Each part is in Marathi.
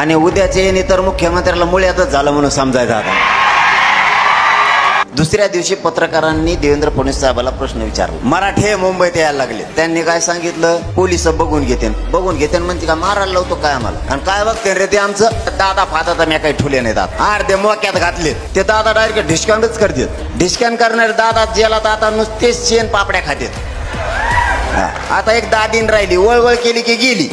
आणि उद्याचे येणे तर मुख्यमंत्र्याला मुळ्यातच झालं म्हणून समजायचं आता। दुसऱ्या दिवशी पत्रकारांनी देवेंद्र फडणवीस साहेबाला प्रश्न विचारला, मराठे मुंबईत यायला लागले। त्यांनी काय सांगितलं, पोलिस बघून घेते म्हणजे का मारायला लावतो काय आम्हाला, आणि काय बघते रे ते आमचं दादा फाता मी काही ठुले नाही दादा अर्धे मोक्यात घातले ते दादा डायरेक्ट ढिस्काउंटच करतात। ढिस्काउंट करणारे दादा जेलात आता नुसतेच शेण पापड्या खातात। आता एक दादीन राहिली, वळवळ केली की गेली।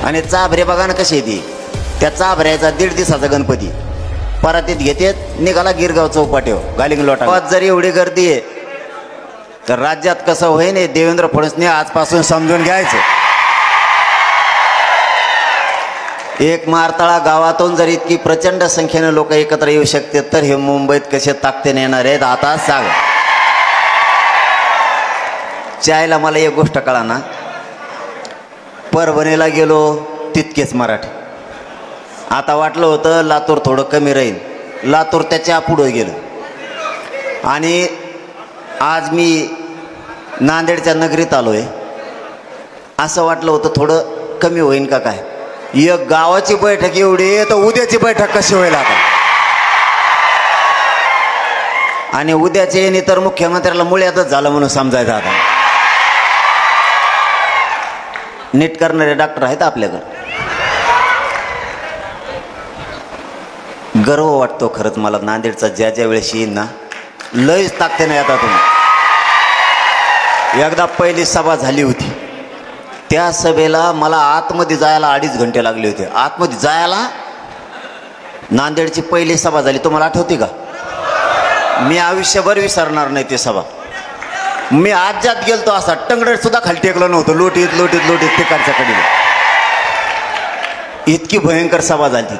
आणि चाभरे बघा ना कशी ती, त्या चाभऱ्याचा 1.5 दिवसाचा गणपती परातीत घेतेत, निघाला गिरगाव चौपाटीवर गालिंग लोटा। जर एवढी गर्दी आहे तर राज्यात कसं होईन हे देवेंद्र फडणवीसने आजपासून समजून घ्यायचं। एक मारताळा गावातून जर इतकी प्रचंड संख्येने लोक एकत्र येऊ शकते तर हे मुंबईत कसे ताकदीने येणार आहेत आता सांग। चायला मला एक गोष्ट कळा ना, परभणीला गेलो तितकेच मराठी, आता वाटलं होतं लातूर थोडं कमी राहील, लातूर त्याच्या पुढे गेलं। आणि आज मी नांदेडच्या नगरीत आलोय, असं वाटलं होतं थोडं कमी होईल का काय। एक गावाची बैठक एवढी तर उद्याची बैठक कशी होईल आता। आणि उद्याचे येणे तर मुख्यमंत्र्याला मुळ्यातच झालं म्हणून समजायचं आता। नीट करणारे डॉक्टर आहेत आपल्याकडे, गर्व वाटतो खरंच मला नांदेडचा ज्या वेळेस येईल ना, लयच ताकते नाही आता तुम्ही। एकदा पहिली सभा झाली होती, त्या सभेला मला आतमध्ये जायला 2.5 घंटे लागले होते। आतमध्ये जायला नांदेडची पहिली सभा झाली, तुम्हाला आठवते का? मी आयुष्यभर विसरणार नाही ती सभा। मी आज्यात गेलतो, असा टंगडर सुद्धा खाली टेकलं नव्हतं, लोटीत तिकडच्या कडीला, इतकी भयंकर सभा झाली।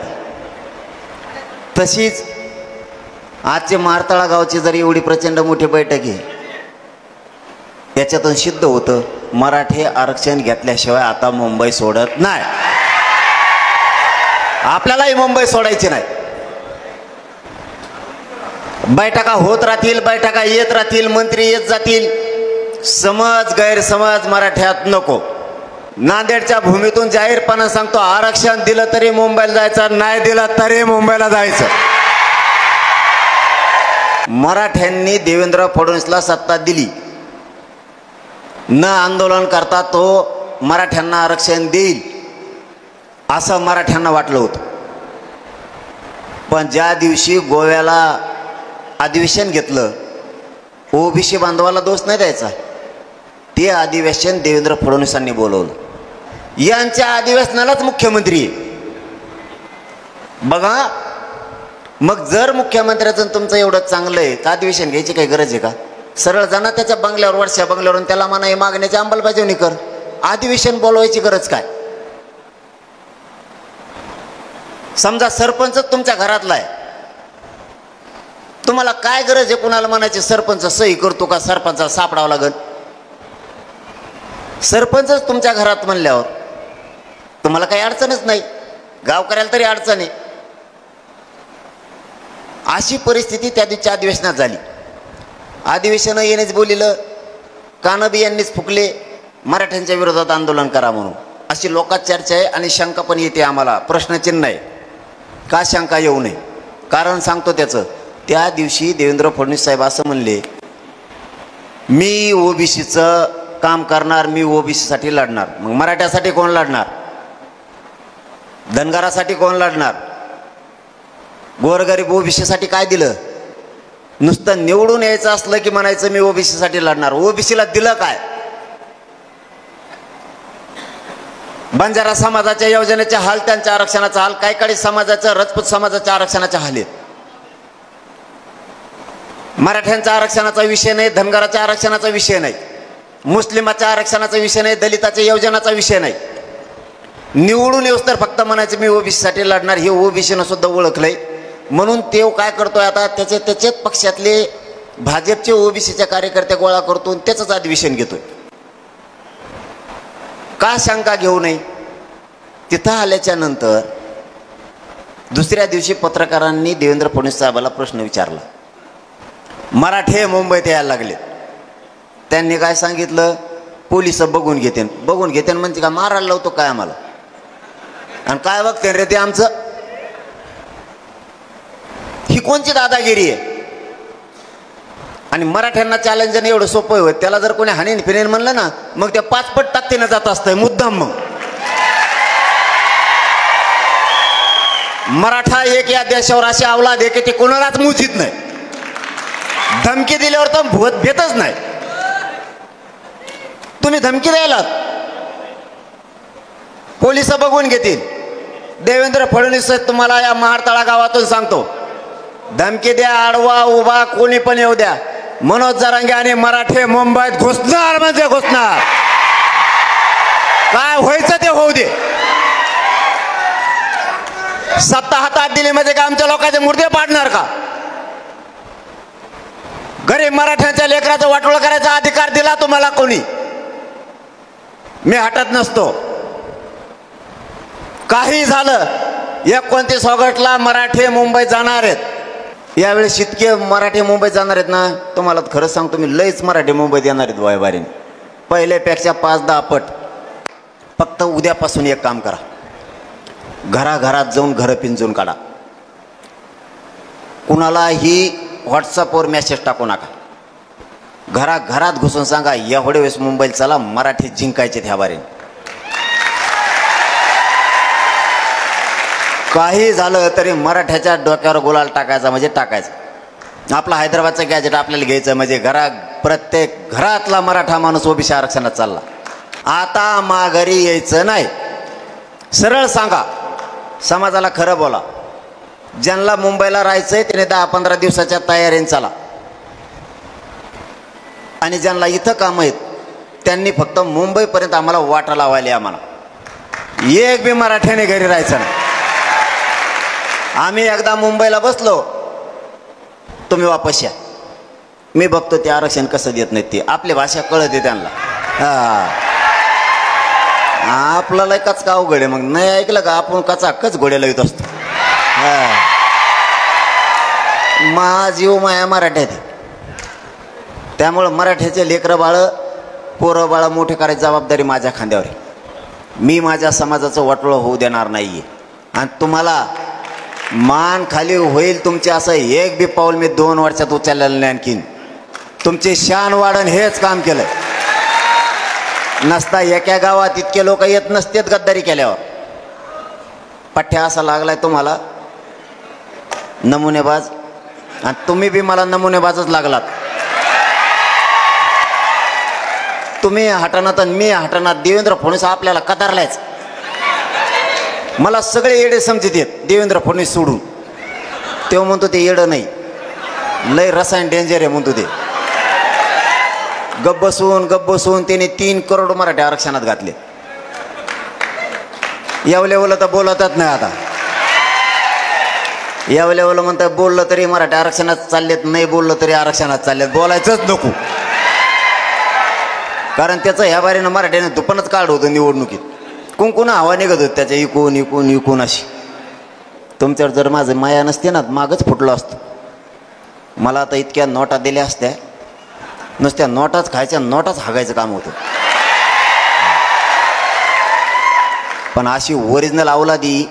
तशीच आजचे मारताळा गावची जर एवढी प्रचंड मोठी बैठक आहे, त्याच्यातून सिद्ध होतं मराठी आरक्षण घेतल्याशिवाय आता मुंबई सोडत नाही। आपल्यालाही मुंबई सोडायची नाही। बैठका होत राहतील, बैठका येत राहतील, मंत्री येत जातील, समज गैरसमज मराठ्यात नको। नांदेडच्या भूमीतून जाहीरपणे सांगतो, आरक्षण दिलं तरी मुंबईला जायचं, नाही दिलं तरी मुंबईला जायचं। मराठ्यांनी देवेंद्र फडणवीसला सत्ता दिली, न आंदोलन करता तो मराठ्यांना आरक्षण देईल असं मराठ्यांना वाटलं होतं। पण ज्या दिवशी गोव्याला अधिवेशन घेतलं, ओबीसी बांधवाला दोष नाही द्यायचा, ते अधिवेशन देवेंद्र फडणवीसांनी बोलवलं। यांच्या अधिवेशनालाच मुख्यमंत्री बघा। मग जर मुख्यमंत्र्याचं तुमचं एवढं चांगलं आहे तर अधिवेशन घ्यायची काही गरज आहे का? सरळ जाणार त्याच्या बंगल्यावर, वर्षा बंगल्यावर, त्याला म्हणा हे मागण्याची अंमलबजावणी कर, अधिवेशन बोलवायची गरज काय? समजा सरपंच तुमच्या घरातला आहे, तुम्हाला काय गरज आहे कुणाला म्हणायची सरपंच सही करतो का, सरपंचाला सापडावं लागल? सरपंचच तुमच्या घरात म्हणल्यावर तुम्हाला काही अडचणच नाही, गावकऱ्याला तरी अडचण आहे। अशी परिस्थिती त्या दिवशी अधिवेशनात झाली। अधिवेशन येणेच बोलिलं, कानबी यांनीच फुकले, मराठ्यांच्या विरोधात आंदोलन करा म्हणून, अशी लोकात चर्चा आहे। आणि शंका पण येते आम्हाला, प्रश्नचिन्ह आहे का शंका येऊ नये, कारण सांगतो त्याचं। त्या दिवशी देवेंद्र फडणवीस साहेब असं म्हणले, मी ओबीसीचं काम करणार, मी ओबीसीसाठी लढणार। मग मराठ्यासाठी कोण लढणार? धनगरासाठी कोण लढणार? गोरगरीब ओबीसीसाठी काय दिलं? नुसतं निवडून यायचं असलं की म्हणायचं मी ओबीसीसाठी लढणार, ओबीसीला दिलं काय? बंजारा समाजाच्या योजनेचे हाल, त्यांच्या आरक्षणाचा हाल, कायकाडी समाजाचं, राजपूत समाजाच्या आरक्षणाचे हाल आहेत। मराठ्यांच्या आरक्षणाचा विषय नाही, धनगराच्या आरक्षणाचा विषय नाही, मुस्लिमाच्या आरक्षणाचा विषय नाही, दलिताच्या योजनाचा विषय नाही। निवडून येऊस तर फक्त म्हणायचं मी ओबीसीसाठी लढणार, हे ओबीसीनं सुद्धा ओळखलंय। म्हणून ते काय करतोय आता, त्याच्याच पक्षातले भाजपचे ओबीसीच्या कार्यकर्ते गोळा करतो, त्याचंच अधिवेशन घेतोय। का शंका घेऊ नये? तिथं आल्याच्या नंतर दुसऱ्या दिवशी पत्रकारांनी देवेंद्र फडणवीस साहेबाला प्रश्न विचारला, मराठे मुंबईत यायला लागले। त्यांनी काय सांगितलं, पोलिस बघून घेते म्हणजे का मारायला लावतो काय आम्हाला, आणि काय बघते रे ते आमचं. ही कोणची दादागिरी आहे. आणि मराठ्यांना चॅलेंज एवढं सोपं होत, त्याला जर कोणी हानीन फिरेन म्हणलं ना मग त्या 5 पट ताकदीनं जात असतंय मुद्दाम. मग मराठा एक या देशावर अशी अवलाद आहे की ते कोणालाच मुजीत नाही. धमकी दिल्यावर तर भूत भेटच नाही. तुम्ही धमकी द्यायलात, पोलिस बघून घेतील. देवेंद्र फडणवीस तुम्हाला या महाड तळागावातून सांगतो, धमकी द्या, आडवा उभा कोणी पण येऊ द्या, मनोज जरांगे आणि मराठे मुंबईत घुसणार म्हणजे घुसणार. काय व्हायचं ते होऊ दे. सत्ता हातात दिली म्हणजे का आमच्या लोकांचे मुर्दे पाडणार का? गरीब मराठ्यांच्या लेकराचं वाटोळं करायचा अधिकार दिला तुम्हाला कोणी? मी हटत नसतो. काही झालं 29 ऑगस्टला मराठे मुंबईत जाणार आहेत. यावेळेस इतके मराठे मुंबईत जाणार आहेत ना, तुम्हाला खरं सांगतो मी, लईच मराठे मुंबईत येणार आहेत वायबारीने, पहिल्यापेक्षा 5-10 पट. फक्त उद्यापासून एक काम करा, घराघरात जाऊन घरं पिंजून काढा. कुणालाही व्हॉट्सअपवर मेसेज टाकू नका. घराघरात घुसून सांगा, एवढे वेळेस मुंबईला चला, मराठी जिंकायचे ह्या बारीने. काही झालं तरी मराठ्याच्या डोक्यावर गुलाल टाकायचा म्हणजे टाकायचा. आपला हैदराबादचं गॅजेट आपल्याला घ्यायचं म्हणजे प्रत्येक घरातला मराठा माणूस ओबीसी आरक्षणात चालला. आता माघारी यायचं नाही. सरळ सांगा, समाजाला खरं बोला. ज्यांना मुंबईला राहायचंय त्याने 10-15 दिवसाच्या तयारीने चला, आणि ज्यांना इथं काम आहेत त्यांनी फक्त मुंबईपर्यंत आम्हाला वाटा लावायला. आम्हाला एक बी मराठ्याने घरी राहायचं नाही. आम्ही एकदा मुंबईला बसलो, तुम्ही वापस या. मी बघतो ते आरक्षण कसं देत नाहीत. ते आपली भाषा कळते त्यांना. आपल्याला कच का अवघड आहे. मग नाही ऐकलं का आपण कच घोड्याला येत असतो. जीव माया मराठ्यात. त्यामुळं मराठ्याचे लेकरं बाळ पोरं बाळ मोठे करायची जबाबदारी माझ्या खांद्यावर आहे. मी माझ्या समाजाचं वाटोळं होऊ देणार नाहीये. आणि तुम्हाला मान खाली होईल तुमचे असं एक बी पाऊल मी 2 वर्षात उचललेलं नाही. आणखीन तुमची शान वाढण हेच काम केलंय. नसता एका गावात इतके लोक येत नसतेत गद्दारी केल्यावर. पठ्ठ्या असा लागलाय तुम्हाला नमुनेबाज, आणि तुम्ही बी मला नमुनेबाजच लागलात. तुम्ही हटनात आणि मी हटनात. देवेंद्र फडणवीस आपल्याला कतारलायच. मला सगळे येडे समजत येत देवेंद्र फडणवीस सोडून. तेव्हा म्हणतो ते येडं नाही, लय रसायन डेंजर आहे म्हणतो ते. गप्प बसून त्याने 3 करोड मराठी आरक्षणात घातले. यावलेवलं तर बोलतच नाही. आता यावलेवलं म्हणतात बोललं तरी मराठी आरक्षणात चाललेत, नाही बोललं तरी आरक्षणात चाललेत. बोलायचंच नको, कारण त्याचं ह्या बारीनं मराठीने दुपणच काढ होतं निवडणुकीत. कुंकुन हवा निघत होत त्याच्या इकून अशी. तुमच्यावर जर माझं माया नसते ना मागच फुटलो असतो. मला आता इतक्या नोटा दिल्या असत्या, नुसत्या नोटाच खायच्या, नोटाच हागायचं काम होतं. पण अशी ओरिजिनल अवलादी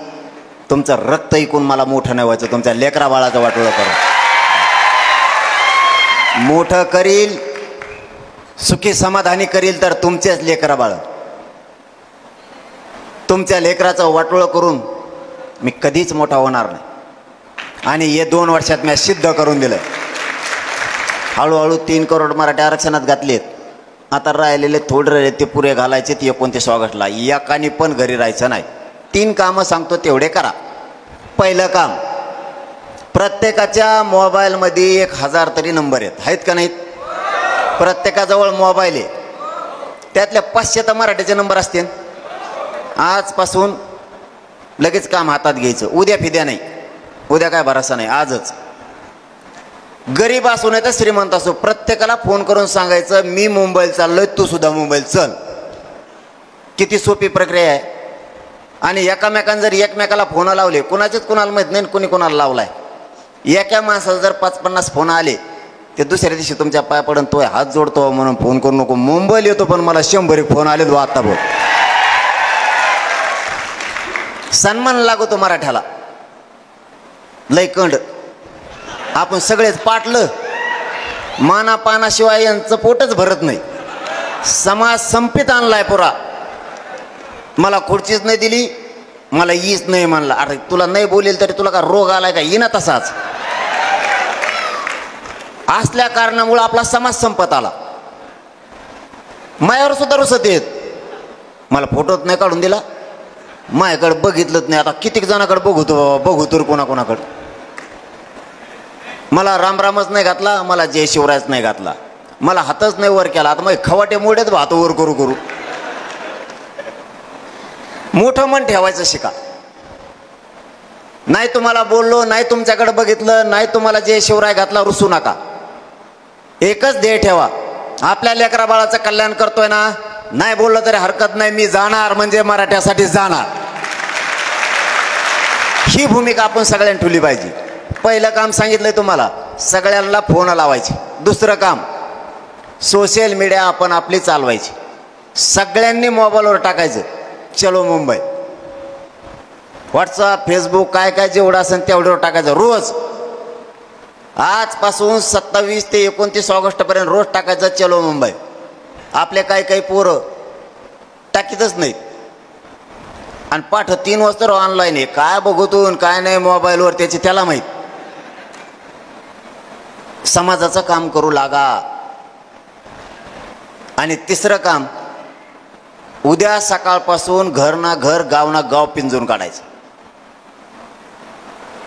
तुमचं रक्त ऐकून मला मोठं नाही व्हायचं. तुमच्या लेकरा बाळाचं वाटोळं करून मोठं करील, सुखी समाधानी करील तर तुमचेच लेकरा बाळ. तुमच्या लेकराचं वाटोळं करून मी कधीच मोठा होणार नाही. आणि हे 2 वर्षात मी सिद्ध करून दिलं. हळूहळू 3 करोड मराठी आरक्षणात घातलेत. आता राहिलेले थोडे राहिले ते पुरे घालायचे. 29 ऑगस्टला एकाने पण घरी राहायचं नाही. 3 कामं सांगतो तेवढे करा. पहिलं काम, प्रत्येकाच्या मोबाईलमध्ये 1000 तरी नंबर आहेत का नाहीत? प्रत्येकाजवळ मोबाईल आहे. त्यातल्या 500 तर मराठीचे नंबर असतील. आजपासून लगेच काम हातात घ्यायचं. उद्या फिद्या नाही, उद्या काय भरोसा नाही, आजच. गरीब असो नाही तर श्रीमंत असो, प्रत्येकाला फोन करून सांगायचं मी मुंबईला चाललोय, तू सुद्धा मुंबईला चल. किती सोपी प्रक्रिया आहे. आणि एकामेकांना जर एकमेकाला फोन लावले, कुणाचेच कुणाला माहीत नाही कुणी कुणाला लावलाय. एका माणसाला जर 5-50 फोन आले ते दुसऱ्या दिवशी तुमच्या पाय पडून तो हात जोडतो म्हणून फोन करू नको. मुंबईला येतो पण मला 100 फोन आले तो आता बोल. सन्मान लागतो मराठ्याला लय कंड. आपण सगळेच पाटलं माना पानाशिवाय यांचं पोटच भरत नाही. समाज संपित आणलाय पुरा. मला खुर्चीच नाही दिली, मला ईच नाही म्हणला. अरे तुला नाही बोलेल तरी तुला का रोग आलाय का? येईना तसाच. असल्या कारणामुळे आपला समाज संपत आला. मायावर सुद्धा रुसत येत. मला फोटोच नाही काढून दिला, माझ्याकडे बघितलंच नाही. आता कितीक जणाकडे बघू तर कोणाकोणाकडे. मला रामरामच नाही घातला, मला जय शिवरायच नाही घातला, मला हातच नाही वर केला. आता मग खवाटे मोठेच भात वर करू करू. मोठं मन ठेवायचं शिका. नाही तुम्हाला बोललो, नाही तुमच्याकडे बघितलं, नाही तुम्हाला जय शिवराय घातला, रुसू नका. एकच ध्येय ठेवा, आपल्या लेकरा बाळाचं कल्याण करतोय ना, नाही बोललं तरी हरकत नाही, मी जाणार म्हणजे मराठ्यासाठी जाणार. ही भूमिका आपण सगळ्यांनी ठेवली पाहिजे. पहिलं काम सांगितलंय तुम्हाला, सगळ्यांना फोन लावायचे. दुसरं काम, सोशल मीडिया आपण आपली चालवायची. सगळ्यांनी मोबाईलवर टाकायचं चलो मुंबई. व्हॉट्सअप फेसबुक काय काय जेवढं असेल तेवढ्यावर टाकायचं रोज. आजपासून 27 ते 29 ऑगस्टपर्यंत रोज टाकायचं चलो मुंबई. आपले काही पोरं टाकीतच नाहीत आणि पाठ 3 वाजता ऑनलाईन आहे. काय बघतून काय नाही मोबाईलवर त्याची त्याला माहीत. समाजाचं काम करू लागा. आणि तिसरं काम, उद्या सकाळपासून घर ना घर गाव ना गाव पिंजून काढायचं.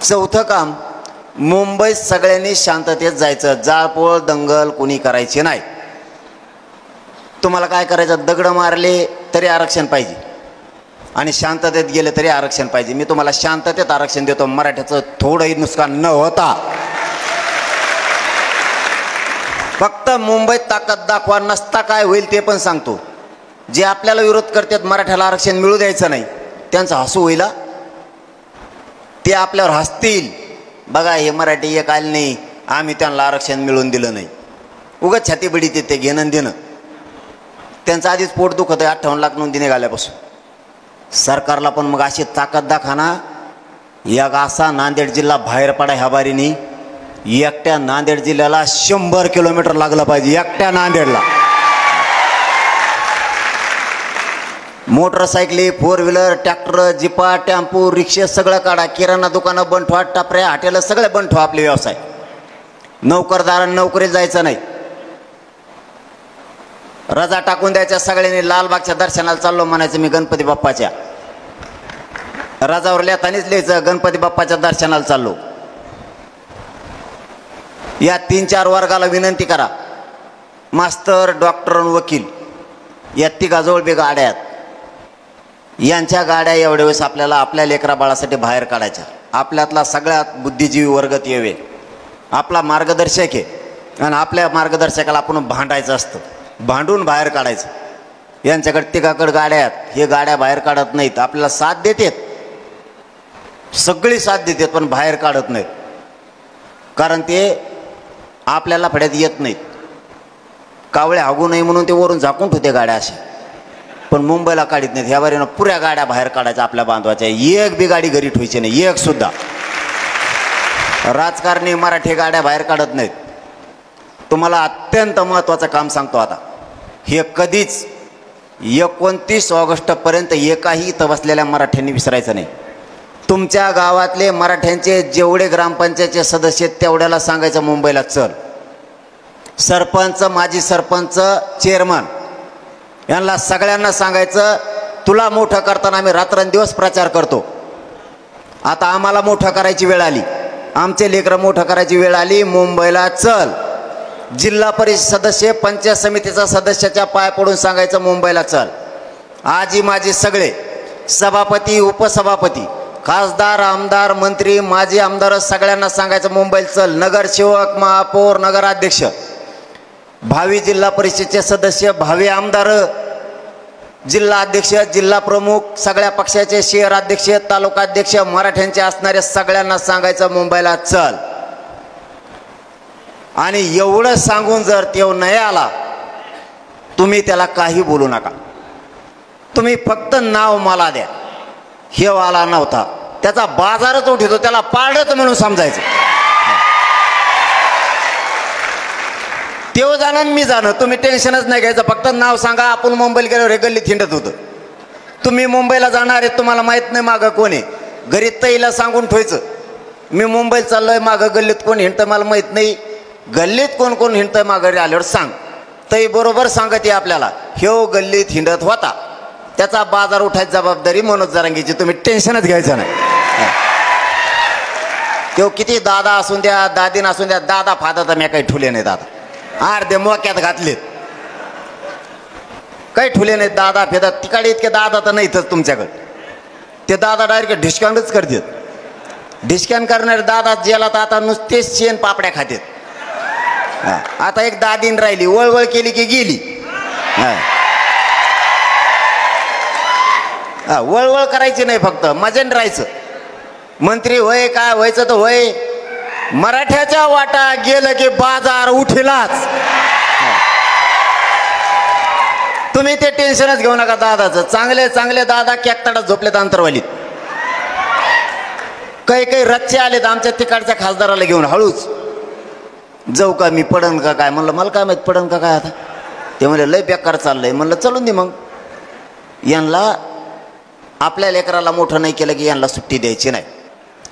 चौथं काम, मुंबईत सगळ्यांनी शांततेत जायचं. जाळपोळ दंगल कोणी करायची नाही. तुम्हाला काय करायचं, दगड मारले तरी आरक्षण पाहिजे आणि शांततेत गेले तरी आरक्षण पाहिजे. मी तुम्हाला शांततेत आरक्षण देतो, मराठ्याचं थोडंही नुकसान न होता. फक्त मुंबईत ताकद दाखवा, नसता काय होईल ते पण सांगतो. जे आपल्याला विरोध करतात मराठ्याला आरक्षण मिळू द्यायचं नाही, त्यांचं हसू होईल. ते आपल्यावर हसतील, बघा हे मराठी एक आले नाही, आम्ही त्यांना आरक्षण मिळवून दिलं नाही. उगाच छातीबिडीत येते घेणं देणं. त्यांचं आधीच पोट दुखत आहे 58 लाख नोंदी निघाल्यापासून. सरकारला पण मग अशी ताकद दाखवा. एक असा नांदेड जिल्हा बाहेर पडा ह्या बारीनी. एकट्या नांदेड जिल्ह्याला 100 किलोमीटर लागलं पाहिजे. एकट्या नांदेडला मोटरसायकली, 4 व्हीलर, ट्रॅक्टर, जिपा, टेम्पो, रिक्षा सगळं काढा. किराणा दुकानं बंद ठेवा, टपऱ्या हॉटेल सगळे बंद ठेवा. आपले व्यवसाय, नोकरदारांना नोकरीत जायचं नाही. रजा टाकून द्यायच्या सगळ्यांनी. लालबागच्या दर्शनाला चाललो म्हणायचं मी गणपती बाप्पाच्या. रजावर लिहितानीच लिहायचं गणपती बाप्पाच्या दर्शनाला चाललो. या 3-4 वर्गाला विनंती करा. मास्तर, डॉक्टर, वकील या तिघाजवळ बी गाड्या आहेत. यांच्या गाड्या एवढ्या वेळेस आपल्याला आपल्या लेकरा बाळासाठी बाहेर काढायच्या. आपल्यातला सगळ्यात बुद्धिजीवी वर्गात यावे. आपला मार्गदर्शक आहे आणि आपल्या मार्गदर्शकाला आपण भांडायचं असतं. भांडून बाहेर काढायचं. यांच्याकडे तिघाकडे गाड्या आहेत, हे गाड्या बाहेर काढत नाहीत. आपल्याला साथ देतात, सगळी साथ देतात, पण बाहेर काढत नाहीत. कारण ते आपल्याला फड्यात येत नाहीत. कावळे हागू नये म्हणून ते वरून झाकून ठेवते गाड्या अशा, पण मुंबईला काढत नाहीत. ह्या बारीनं पुऱ्या गाड्या बाहेर काढायच्या आपल्या बांधवाच्या. एक बी गाडी घरी ठेवायची नाही, एक सुद्धा. राजकारणी मराठी गाड्या बाहेर काढत नाहीत. तुम्हाला अत्यंत महत्त्वाचं काम सांगतो आता. हे कधीच 29 ऑगस्टपर्यंत एकाही इथं बसलेल्या मराठ्यांनी विसरायचं नाही. तुमच्या गावातले मराठ्यांचे जेवढे ग्रामपंचायतचे सदस्य आहेत तेवढ्याला सांगायचं मुंबईला चल. सरपंच, माजी सरपंच, चेअरमन यांना सगळ्यांना सांगायचं तुला मोठं करताना आम्ही रात्रंदिवस प्रचार करतो. आता आम्हाला मोठं करायची वेळ आली, आमचे लेकरं मोठं करायची वेळ आली, मुंबईला चल. जिल्हा परिषद सदस्य, पंचायत समितीचा सदस्याच्या पाय पडून सांगायचं मुंबईला चल. आजी माजी सगळे सभापती, उपसभापती, खासदार, आमदार, मंत्री, माजी आमदार सगळ्यांना सांगायचं मुंबईला चल. नगरसेवक, महापौर, नगराध्यक्ष, भावी जिल्हा परिषदेचे सदस्य, भावी आमदार, जिल्हा अध्यक्ष, जिल्हा प्रमुख, सगळ्या पक्षाचे शहर अध्यक्ष, तालुका अध्यक्ष, मराठ्यांचे असणारे सगळ्यांना सांगायचं मुंबईला चल. आणि एवढं सांगून जर तो नाही आला, तुम्ही त्याला काही बोलू नका. तुम्ही फक्त नाव मला द्या. हे आला नव्हता, त्याचा बाजारच उठतो, त्याला पाळत म्हणून समजायचं. तेव्हा जाणं मी जाणं, तुम्ही टेन्शनच नाही घ्यायचं. फक्त नाव सांगा. आपण मुंबईला गेल्यावर हे गल्लीत हिंडत होतं. तुम्ही मुंबईला जाणार आहे, तुम्हाला माहीत नाही मागं कोण आहे. घरी तईला सांगून ठेवायचं, मी मुंबईला चाललोय, मागं गल्लीत कोण हिंडतं मला माहीत नाही. गल्लीत कोण कोण हिंडतंय माघारी आल्यावर सांग. तई बरोबर सांगते आपल्याला, ह्यो गल्लीत हिंडत होता, त्याचा बाजार उठायची जबाबदारी मनोज जरांगेची. तुम्ही टेन्शनच घ्यायचं नाही. तो किती दादा असून द्या, दादीन असून द्या, दादा फादा तर मी काही ठुले नाही. दादा अर्धे मोक्यात घातलेत, काही ठुले नाहीत. दादा फेदा तिकडे इतके दादा तर नाहीतच तुमच्याकडे. ते दादा डायरेक्ट डिस्काउंटच करतात. डिस्काउंट करणारे दादा जेला तर आता नुसतेच शेण पापड्या खातात. आता एक दादीन राहिली, वळवळ केली की गेली. वळवळ करायची नाही, फक्त मजेन राहायचं. मंत्री होय, काय व्हायचं तर होय. मराठ्याच्या वाटा गेलं की बाजार उठलाच. तुम्ही ते टेन्शनच घेऊ नका दादाचं. चांगले चांगले दादा कॅकताडात झोपलेत अंतरवालीत. काही काही रच्चे आलेत आमच्या तिकडच्या खासदाराला घेऊन. हळूच जाऊ का मी, पडन का काय. म्हणलं मला काय माहित पडन का काय. आता ते म्हणले लय बेकार चाललंय. म्हणलं चलून दे मग. यांना आपल्या लेकराला मोठं नाही केलं की यांना सुट्टी द्यायची नाही.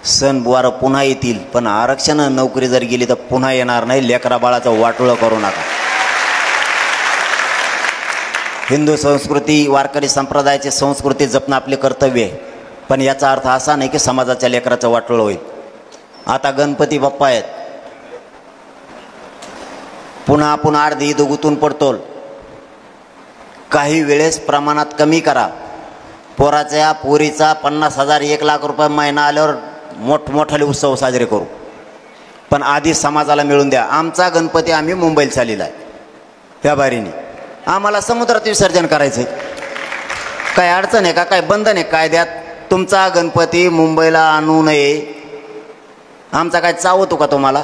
सण बुवार पुन्हा येतील, पण आरक्षण नोकरी जर गेली तर पुन्हा येणार नाही. लेकरा बाळाचं वाटोळं करू नका. हिंदू संस्कृती, वारकरी संप्रदायाची संस्कृती जपणं आपले कर्तव्य आहे. पण याचा अर्थ असा नाही की समाजाच्या लेकराचं वाटोळं होईल. आता गणपती बाप्पा आहेत, पुन्हा आपण अर्धी ईद गुंतून पडतो. काही वेळेस प्रमाणात कमी करा. पोराच्या पोरीचा 50,000 1,00,000 रुपये महिना आल्यावर मोठमोठाले उत्सव साजरे करू, पण आधी समाजाला मिळून द्या. आमचा गणपती आम्ही मुंबईला चाललेला आहे व्यापारीने. आम्हाला समुद्रात विसर्जन करायचं आहे. काय अडचण आहे का, काय बंधन आहे कायद्यात? तुमचा गणपती मुंबईला आणू नये. आमचा काय चावतो का तुम्हाला?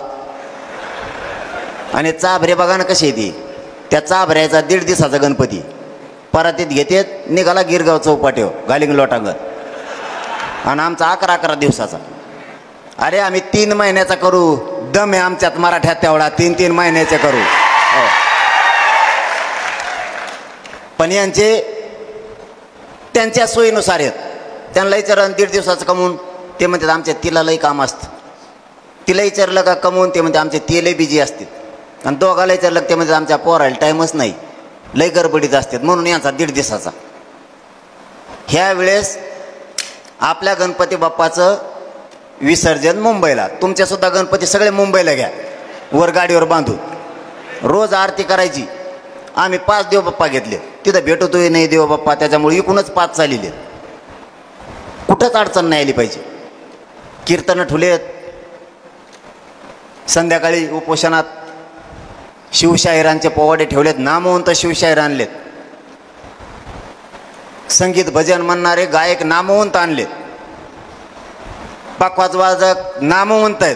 आणि चाभरे बघा ना कशी येते. त्या चाभऱ्याचा 1.5 दिवसाचा गणपती परातीत घेतेत, निघाला गिरगाव चौपाटीव गालिंग लोटांगण. आणि आमचा 11 दिवसाचा. अरे आम्ही 3 महिन्याचा करू. दम आहे आमच्यात मराठ्यात तेवढा, 3 महिन्याचे करू. पण यांचे त्यांच्या सोयीनुसार आहेत. त्यांना विचारलं 1.5 दिवसाचं कमवून, ते म्हणतात आमच्या तिला लई काम असतं. तिला विचारलं का कमवून, ते म्हणते आमचे तिला बिजी असतात. आणि दोघाला विचारलं ते म्हणतात आमच्या पोराला टाईमच नाही, लई गडबडीत असतात, म्हणून यांचा 1.5 दिवसाचा. ह्या वेळेस आपल्या गणपती बाप्पाचं विसर्जन मुंबईला. तुमच्यासुद्धा गणपती सगळे मुंबईला घ्या, वर गाडीवर बांधून. रोज आरती करायची. आम्ही 5 देव बाप्पा घेतले, तिथं भेटतोय नाही देव बाप्पा, त्याच्यामुळे इकूनच 5 चालले. कुठंच अडचण नाही आली पाहिजे. कीर्तनं ठुलेत. संध्याकाळी उपोषणात शिवशाहिरांचे पोवाडे ठेवलेत. नामवंत शिवशाहीर आणलेत. संगीत भजन म्हणणारे गायक नामवंत आणलेत. पाकवाज वाजक नामवंत आहेत.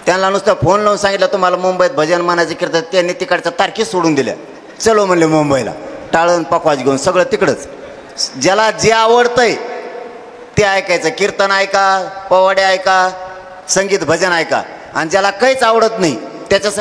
त्यांना नुसतं फोन लावून सांगितलं तुम्हाला मुंबईत भजन म्हणायचे कीर्तन, त्यांनी तिकडच्या तारखी सोडून दिल्या. चलो म्हणले मुंबईला, टाळण पाकवाज घेऊन सगळं तिकडंच. ज्याला जे आवडतंय ते ऐकायचं. कीर्तन ऐका, पोवाडे ऐका, संगीत भजन ऐका. आणि ज्याला काहीच आवडत नाही त्याच्या